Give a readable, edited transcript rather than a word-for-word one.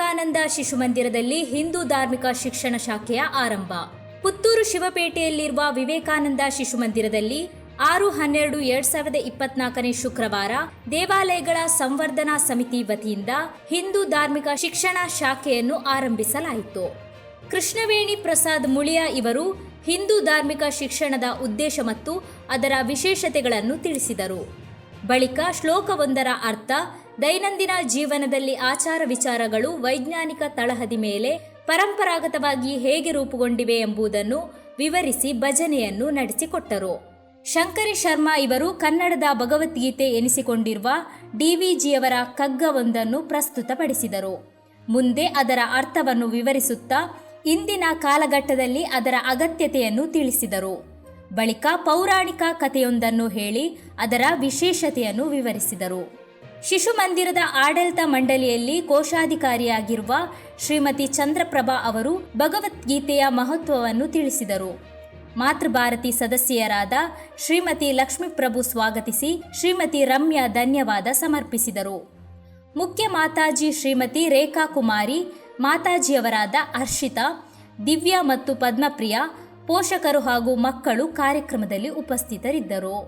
ವಿವೇಕಾನಂದ ಶಿಶು ಮಂದಿರದಲ್ಲಿ ಹಿಂದೂ ಧಾರ್ಮಿಕ ಶಿಕ್ಷಣ ಶಾಖೆಯ ಆರಂಭ. ಪುತ್ತೂರು ಶಿವಪೇಟೆಯಲ್ಲಿರುವ ವಿವೇಕಾನಂದ ಶಿಶು ಮಂದಿರದಲ್ಲಿ 6/12/2024 ಶುಕ್ರವಾರ ದೇವಾಲಯಗಳ ಸಂವರ್ಧನಾ ಸಮಿತಿ ವತಿಯಿಂದ ಹಿಂದೂ ಧಾರ್ಮಿಕ ಶಿಕ್ಷಣ ಶಾಖೆಯನ್ನು ಆರಂಭಿಸಲಾಯಿತು. ಕೃಷ್ಣವೇಣಿ ಪ್ರಸಾದ್ ಮುಳಿಯ ಇವರು ಹಿಂದೂ ಧಾರ್ಮಿಕ ಶಿಕ್ಷಣದ ಉದ್ದೇಶ ಮತ್ತು ಅದರ ವಿಶೇಷತೆಗಳನ್ನು ತಿಳಿಸಿದರು. ಬಳಿಕ ಶ್ಲೋಕವೊಂದರ ಅರ್ಥ, ದೈನಂದಿನ ಜೀವನದಲ್ಲಿ ಆಚಾರ ವಿಚಾರಗಳು ವೈಜ್ಞಾನಿಕ ತಳಹದಿ ಮೇಲೆ ಪರಂಪರಾಗತವಾಗಿ ಹೇಗೆ ರೂಪುಗೊಂಡಿವೆ ಎಂಬುದನ್ನು ವಿವರಿಸಿ ಭಜನೆಯನ್ನು ನಡೆಸಿಕೊಟ್ಟರು. ಶಂಕರಿ ಶರ್ಮಾ ಇವರು ಕನ್ನಡದ ಭಗವದ್ಗೀತೆ ಎನಿಸಿಕೊಂಡಿರುವ ಡಿವಿಜಿಯವರ ಕಗ್ಗವೊಂದನ್ನು ಪ್ರಸ್ತುತಪಡಿಸಿದರು. ಮುಂದೆ ಅದರ ಅರ್ಥವನ್ನು ವಿವರಿಸುತ್ತಾ ಇಂದಿನ ಕಾಲಘಟ್ಟದಲ್ಲಿ ಅದರ ಅಗತ್ಯತೆಯನ್ನು ತಿಳಿಸಿದರು. ಬಳಿಕ ಪೌರಾಣಿಕ ಕಥೆಯೊಂದನ್ನು ಹೇಳಿ ಅದರ ವಿಶೇಷತೆಯನ್ನು ವಿವರಿಸಿದರು. ಶಿಶು ಮಂದಿರದ ಆಡಳಿತ ಮಂಡಳಿಯಲ್ಲಿ ಕೋಶಾಧಿಕಾರಿಯಾಗಿರುವ ಶ್ರೀಮತಿ ಚಂದ್ರಪ್ರಭಾ ಅವರು ಭಗವದ್ಗೀತೆಯ ಮಹತ್ವವನ್ನು ತಿಳಿಸಿದರು. ಮಾತೃಭಾರತಿ ಸದಸ್ಯರಾದ ಶ್ರೀಮತಿ ಲಕ್ಷ್ಮೀಪ್ರಭು ಸ್ವಾಗತಿಸಿ ಶ್ರೀಮತಿ ರಮ್ಯಾ ಧನ್ಯವಾದ ಸಮರ್ಪಿಸಿದರು. ಮುಖ್ಯ ಮಾತಾಜಿ ಶ್ರೀಮತಿ ರೇಖಾ ಕುಮಾರಿ, ಮಾತಾಜಿಯವರಾದ ಹರ್ಷಿತಾ, ದಿವ್ಯಾ ಮತ್ತು ಪದ್ಮಪ್ರಿಯ, ಪೋಷಕರು ಹಾಗೂ ಮಕ್ಕಳು ಕಾರ್ಯಕ್ರಮದಲ್ಲಿ ಉಪಸ್ಥಿತರಿದ್ದರು.